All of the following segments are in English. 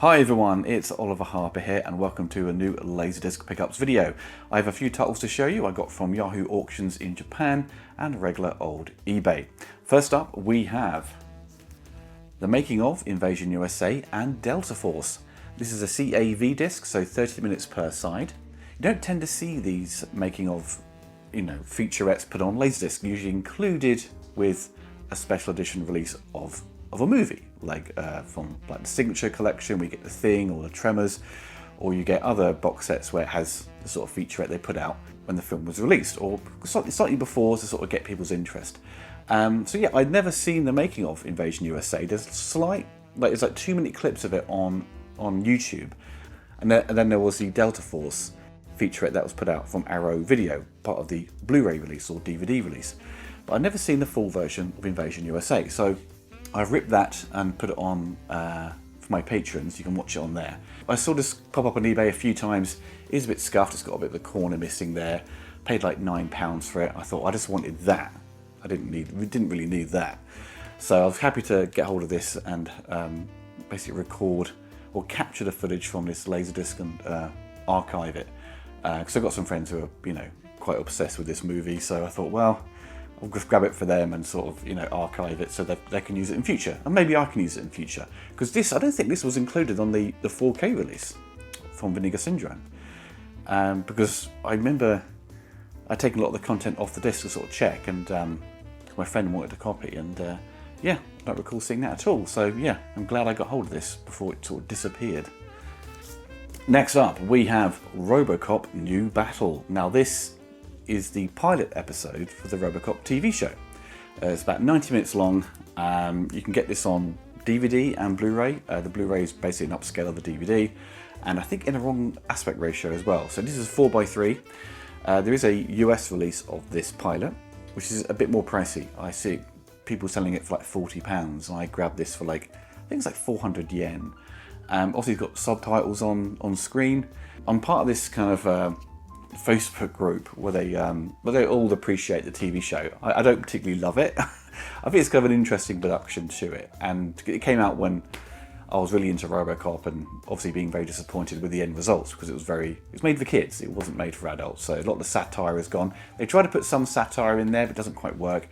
Hi everyone, it's Oliver Harper here and welcome to a new LaserDisc pickups video. I have a few titles to show you I got from Yahoo auctions in Japan and regular old eBay. First up we have the making of Invasion USA and Delta Force. This is a CAV disc, so 30 minutes per side. You don't tend to see these making of, featurettes put on LaserDisc, usually included with a special edition release of a movie, from the Signature Collection, we get The Thing or The Tremors, or you get other box sets where it has the sort of featurette they put out when the film was released, or slightly before to sort of get people's interest. So yeah, I'd never seen the making of Invasion USA. There's it's like 2-minute clips of it on YouTube, and then there was the Delta Force featurette that was put out from Arrow Video, part of the Blu-ray release or DVD release. But I'd never seen the full version of Invasion USA, so I've ripped that and put it on for my patrons. You can watch it on there. I saw this pop up on eBay a few times. It is a bit scuffed, it's got a bit of a corner missing there. Paid like £9 for it. I thought I just wanted that. We didn't really need that. So I was happy to get hold of this and basically record or capture the footage from this LaserDisc and archive it. Because I've got some friends who are, quite obsessed with this movie. So I thought, well, I'll just grab it for them and sort of, archive it so that they can use it in future. And maybe I can use it in future. Because I don't think this was included on the 4K release from Vinegar Syndrome. Because I remember I'd taken a lot of the content off the disc to sort of check, and my friend wanted a copy, and yeah, I don't recall seeing that at all. So yeah, I'm glad I got hold of this before it sort of disappeared. Next up, we have Robocop New Battle. Now this is the pilot episode for the Robocop TV show. It's about 90 minutes long. You can get this on DVD and Blu-ray. The Blu-ray is basically an upscale of the DVD, and I think in a wrong aspect ratio as well. So this is 4:3. There is a US release of this pilot, which is a bit more pricey. I see people selling it for like £40, and I grabbed this for I think it's like 400 yen. Also, you've got subtitles on screen. I'm part of this kind of Facebook group where they all appreciate the TV show. I don't particularly love it. I think it's kind of an interesting production to it, and it came out when I was really into Robocop, and obviously being very disappointed with the end results because it was made for kids. It wasn't made for adults, so a lot of the satire is gone. They try to put some satire in there, but it doesn't quite work.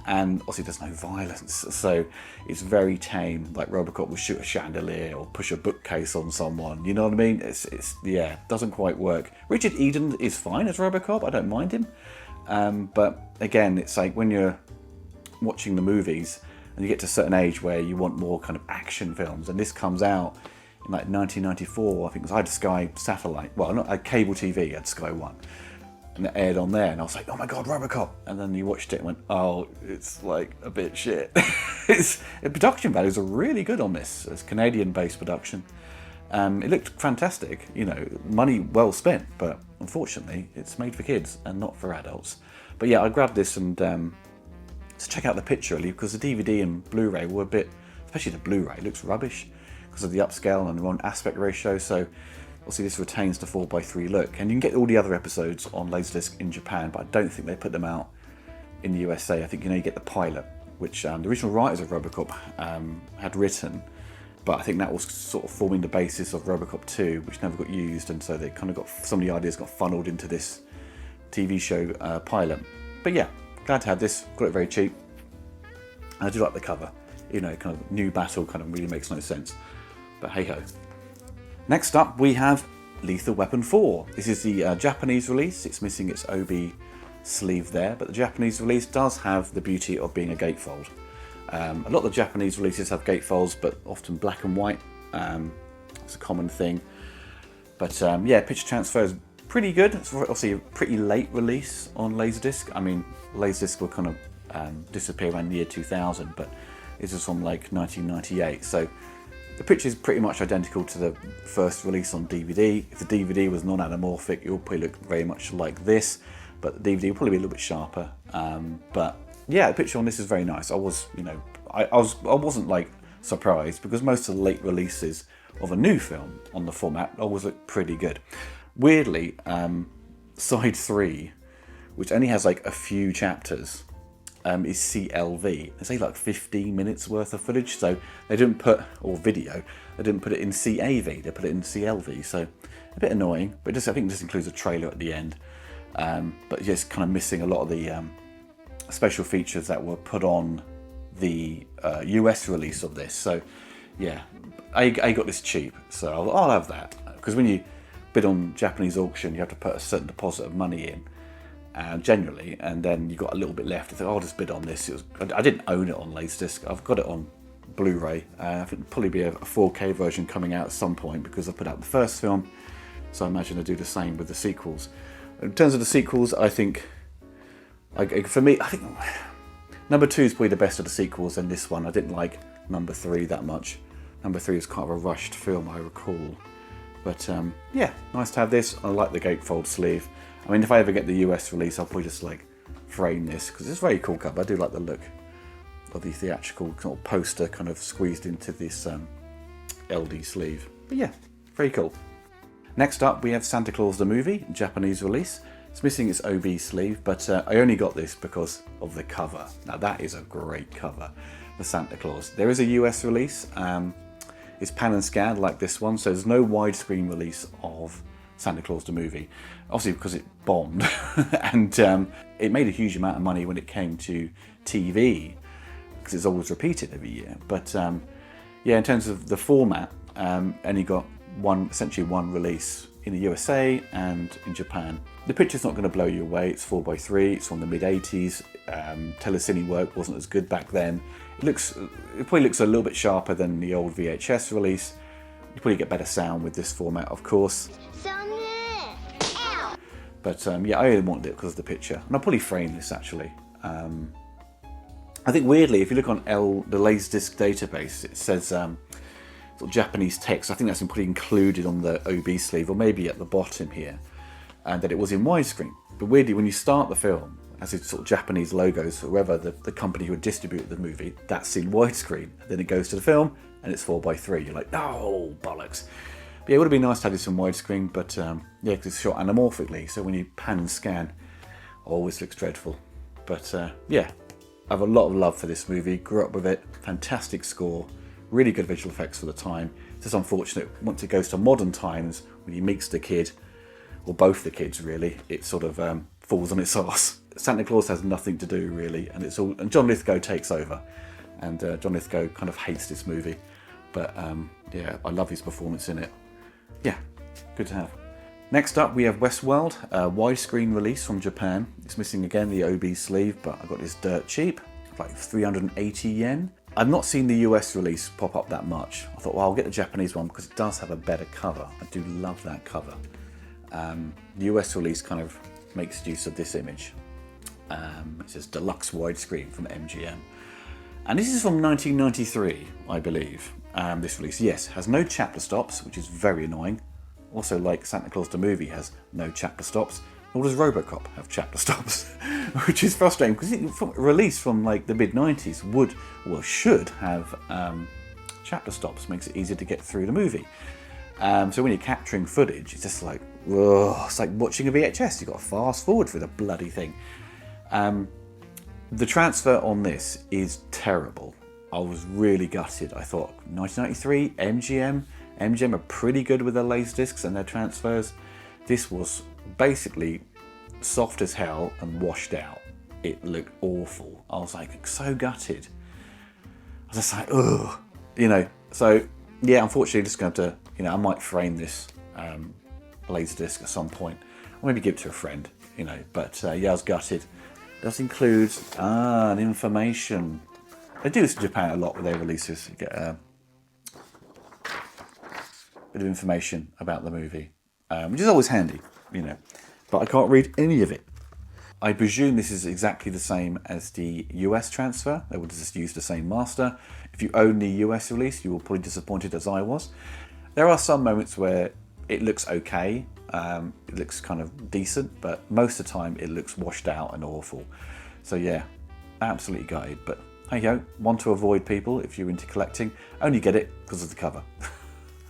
And obviously there's no violence, so it's very tame. Like Robocop will shoot a chandelier or push a bookcase on someone, you know what I mean? Yeah, doesn't quite work. Richard Eden is fine as Robocop, I don't mind him. But again, it's like when you're watching the movies and you get to a certain age where you want more kind of action films, and this comes out in like 1994, I think, because I had Sky Satellite, well, not a cable TV, I had Sky One. And it aired on there, and I was like, oh my god, Robocop! And then you watched it and went, oh, it's like a bit shit. The production values are really good on this. It's Canadian-based production. It looked fantastic, money well spent, but unfortunately, it's made for kids and not for adults. But yeah, I grabbed this and to check out the picture really, because the DVD and Blu-ray were a bit, especially the Blu-ray, looks rubbish because of the upscale and the wrong aspect ratio. So obviously this retains the 4:3 look, and you can get all the other episodes on LaserDisc in Japan, but I don't think they put them out in the USA. I think you get the pilot, which the original writers of Robocop had written, but I think that was sort of forming the basis of Robocop 2, which never got used, and so they kind of got some of the ideas got funneled into this TV show pilot. But yeah, glad to have this. Got it very cheap. And I do like the cover. Kind of New Battle kind of really makes no sense, but hey ho. Next up, we have Lethal Weapon 4. This is the Japanese release. It's missing its OB sleeve there, but the Japanese release does have the beauty of being a gatefold. A lot of the Japanese releases have gatefolds, but often black and white. It's a common thing. But yeah, picture transfer is pretty good. It's obviously a pretty late release on LaserDisc. I mean, LaserDisc will kind of disappear around the year 2000, but this is from like 1998. So the picture is pretty much identical to the first release on DVD. If the DVD was non-anamorphic, it would probably look very much like this, but the DVD will probably be a little bit sharper. But yeah, the picture on this is very nice. I wasn't like surprised, because most of the late releases of a new film on the format always look pretty good. Weirdly, side 3, which only has like a few chapters, is CLV. They say like 15 minutes worth of footage, so they didn't put, or video, they didn't put it in CAV, they put it in CLV, so a bit annoying, but I think it just includes a trailer at the end. But just kind of missing a lot of the special features that were put on the US release of this. So yeah, I got this cheap, so I'll have that, because when you bid on Japanese auction, you have to put a certain deposit of money in, generally, and then you got a little bit left. I thought, I'll just bid on this. I didn't own it on LaserDisc. I've got it on Blu-ray. I think there'll probably be a 4K version coming out at some point, because I put out the first film, so I imagine they'll do the same with the sequels. In terms of the sequels, I think, for me, I think number 2 is probably the best of the sequels, and this one, I didn't like number 3 that much. Number 3 is kind of a rushed film, I recall. But yeah, nice to have this. I like the gatefold sleeve. I mean, if I ever get the US release, I'll probably just like frame this, because it's a very cool cover. I do like the look of the theatrical sort of poster kind of squeezed into this LD sleeve. But yeah, very cool. Next up, we have Santa Claus the Movie, Japanese release. It's missing its OB sleeve, but I only got this because of the cover. Now that is a great cover for Santa Claus. There is a US release. It's pan and scan like this one, so there's no widescreen release of Santa Claus the Movie. Obviously because it bombed, and it made a huge amount of money when it came to TV, because it's always repeated every year. But yeah, in terms of the format, only got essentially one release in the USA and in Japan. The picture's not going to blow you away. It's 4:3. It's from the mid-80s. Telecine work wasn't as good back then. It probably looks a little bit sharper than the old VHS release. You probably get better sound with this format, of course. But yeah, I only wanted it because of the picture, and I'll probably frame this actually. I think weirdly, if you look on the LaserDisc database, it says sort of Japanese text. I think that's probably included on the OB sleeve, or maybe at the bottom here, and that it was in widescreen. But weirdly, when you start the film, as it's sort of Japanese logos, whoever the company who would distribute the movie, that's in widescreen. And then it goes to the film, and it's 4:3. You're like, oh, bollocks. But yeah, it would have been nice to have this in widescreen, but yeah, because it's shot anamorphically, so when you pan and scan, it always looks dreadful. But yeah, I have a lot of love for this movie. Grew up with it. Fantastic score. Really good visual effects for the time. It's just unfortunate once it goes to modern times, when he meets the kid, or both the kids really, it sort of falls on its arse. Santa Claus has nothing to do really, and John Lithgow takes over, and John Lithgow kind of hates this movie, but yeah, I love his performance in it. Yeah, good to have. Next up, we have Westworld, a widescreen release from Japan. It's missing again the OB sleeve, but I got this dirt cheap, like 380 yen. I've not seen the US release pop up that much. I thought, well, I'll get the Japanese one because it does have a better cover. I do love that cover. The US release kind of makes use of this image. It says deluxe widescreen from MGM. And this is from 1993, I believe. This release, yes, has no chapter stops, which is very annoying. Also, like Santa Claus the Movie has no chapter stops, nor does Robocop have chapter stops, which is frustrating because it released from like the mid-90s should have chapter stops. Makes it easier to get through the movie. So when you're capturing footage, it's just like, ugh, it's like watching a VHS. You've got to fast forward through the bloody thing. The transfer on this is terrible. I was really gutted. I thought 1993, MGM are pretty good with their LaserDiscs and their transfers. This was basically soft as hell and washed out. It looked awful. I was like so gutted. I was just like, ugh, you know. So yeah, unfortunately, just going to have to, you know, I might frame this LaserDisc at some point, or maybe give it to a friend, you know. But yeah, I was gutted. It does include an information. They do this in Japan a lot with their releases. You get a bit of information about the movie, which is always handy, you know. But I can't read any of it. I presume this is exactly the same as the US transfer. They would just use the same master. If you own the US release, you will probably be disappointed as I was. There are some moments where it looks okay. It looks kind of decent, but most of the time it looks washed out and awful. So yeah, absolutely gutted. But hey ho, one to avoid, people, if you're into collecting. Only get it because of the cover.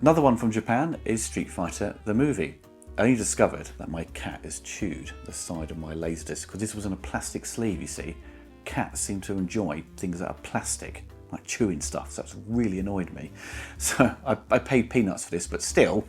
Another one from Japan is Street Fighter the Movie. I only discovered that my cat has chewed the side of my LaserDisc because this was in a plastic sleeve, you see. cats seem to enjoy things that are plastic, like chewing stuff, so that's really annoyed me. So I paid peanuts for this, but still,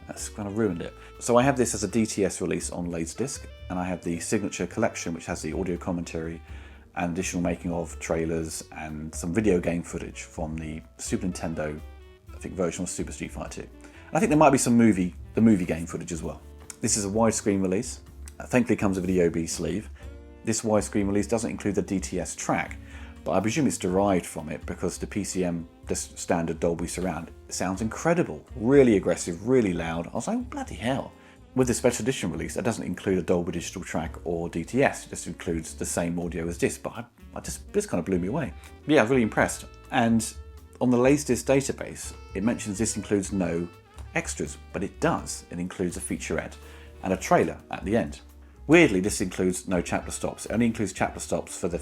that's kind of ruined it. So I have this as a DTS release on LaserDisc, and I have the Signature Collection, which has the audio commentary and additional making of trailers and some video game footage from the Super Nintendo, I think, version of Super Street Fighter 2. And I think there might be some the movie game footage as well. This is a widescreen release. Thankfully it comes with a DOB sleeve. This widescreen release doesn't include the DTS track, but I presume it's derived from it because the PCM, the standard Dolby Surround, sounds incredible. Really aggressive, really loud. I was like, bloody hell. With the special edition release, that doesn't include a Dolby Digital track or DTS. It just includes the same audio as this, but this kind of blew me away. But yeah, I was really impressed. And on the LaserDisc database, it mentions this includes no extras, but it does. It includes a featurette and a trailer at the end. Weirdly, this includes no chapter stops. It only includes chapter stops for the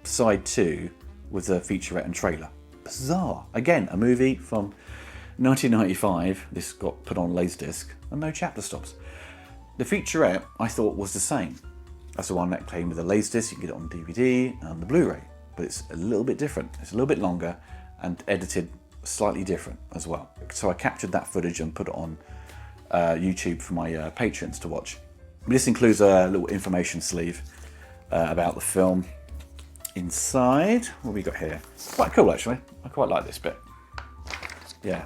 side 2 with the featurette and trailer. Bizarre. Again, a movie from 1995, this got put on LaserDisc, and no chapter stops. The featurette I thought was the same. That's the one that came with the LaserDisc. You can get it on DVD and the Blu-ray, but it's a little bit different. It's a little bit longer and edited slightly different as well. So I captured that footage and put it on YouTube for my patrons to watch. This includes a little information sleeve about the film. Inside, what have we got here? Quite cool actually. I quite like this bit. Yeah.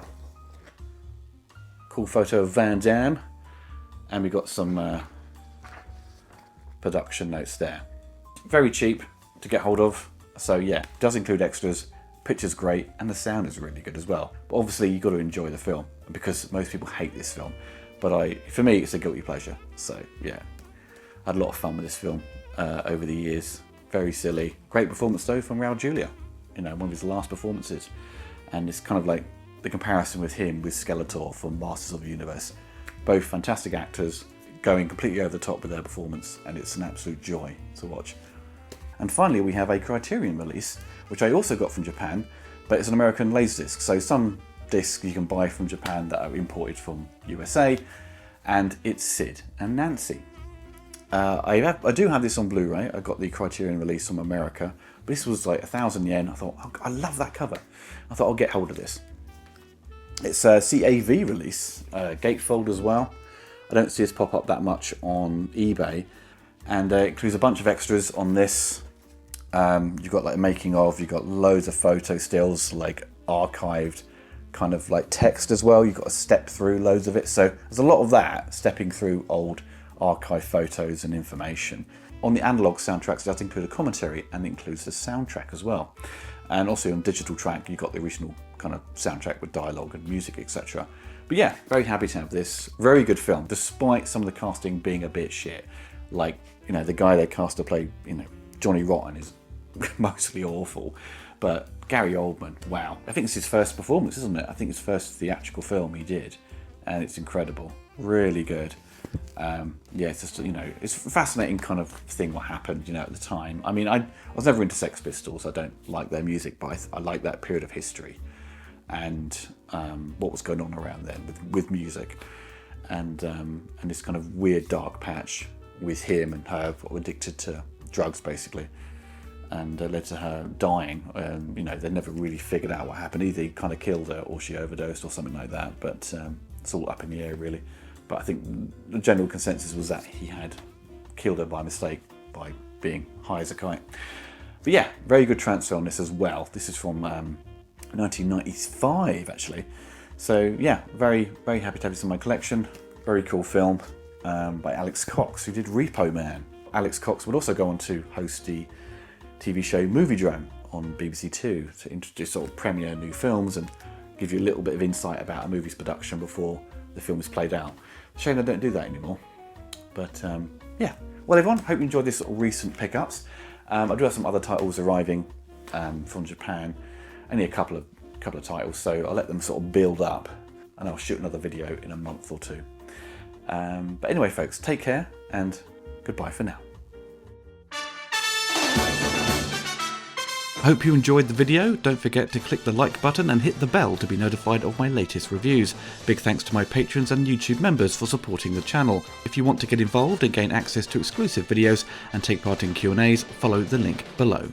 Cool photo of Van Damme, and we got some production notes there. Very cheap to get hold of, so yeah, does include extras. Picture's great, and the sound is really good as well. But obviously, you've got to enjoy the film because most people hate this film. But for me, it's a guilty pleasure. So yeah, I had a lot of fun with this film over the years. Very silly, great performance though from Raul Julia. You know, one of his last performances, and it's kind of like the comparison with him with Skeletor from Masters of the Universe. Both fantastic actors going completely over the top with their performance, and it's an absolute joy to watch. And finally we have a Criterion release, which I also got from Japan, but it's an American LaserDisc. So some discs you can buy from Japan that are imported from USA, and it's Sid and Nancy. I do have this on Blu-ray. I got the Criterion release from America, but this was like 1,000 yen. I thought, oh, I love that cover. I thought I'll get hold of this. It's a CAV release, gatefold as well. I don't see this pop up that much on eBay, and it includes a bunch of extras on this. You've got like making of, you've got loads of photo stills, like archived kind of like text as well. You've got to step through loads of it, so there's a lot of that, stepping through old archive photos and information. On the analog soundtracks, it does include a commentary and includes the soundtrack as well. And also on digital track, you've got the original kind of soundtrack with dialogue and music, etc. But yeah, very happy to have this. Very good film, despite some of the casting being a bit shit. Like, you know, the guy they cast to play, you know, Johnny Rotten is mostly awful. But Gary Oldman, wow. I think it's his first performance, isn't it? I think it's his first theatrical film he did. And it's incredible. Really good. Yeah, it's just, you know, it's a fascinating kind of thing what happened, you know, at the time. I mean, I was never into Sex Pistols. I don't like their music, but I like that period of history and what was going on around then with music, and this kind of weird dark patch with him and her addicted to drugs basically, and led to her dying. You know, they never really figured out what happened. Either he kind of killed her or she overdosed or something like that, but it's all up in the air really. But I think the general consensus was that he had killed her by mistake by being high as a kite. But yeah, very good transfer on this as well. This is from 1995 actually. So yeah, very, very happy to have this in my collection. Very cool film by Alex Cox, who did Repo Man. Alex Cox would also go on to host the TV show Movie Drone on BBC Two to introduce sort of premiere new films and give you a little bit of insight about a movie's production before the film is played out. Shame they don't do that anymore. But yeah, well everyone, hope you enjoyed this sort of recent pickups. I do have some other titles arriving from Japan, only a couple of titles, so I'll let them sort of build up and I'll shoot another video in a month or two. But anyway folks, take care and goodbye for now. I hope you enjoyed the video. Don't forget to click the like button and hit the bell to be notified of my latest reviews. Big thanks to my patrons and YouTube members for supporting the channel. If you want to get involved and gain access to exclusive videos and take part in Q&As, follow the link below.